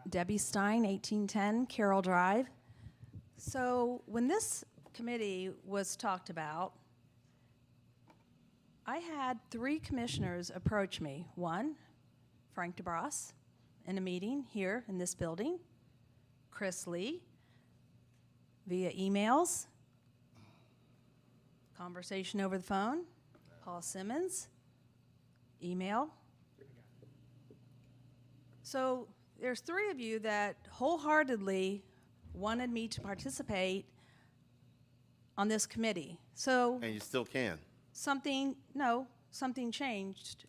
Debbie Stein, 1810 Carroll Drive. So when this committee was talked about, I had 3 commissioners approach me. One, Frank DeBras, in a meeting here in this building. Chris Lee, via emails. conversation over the phone, Paul Simmons, email. So there's three of you that wholeheartedly wanted me to participate on this committee. So And you still can. something changed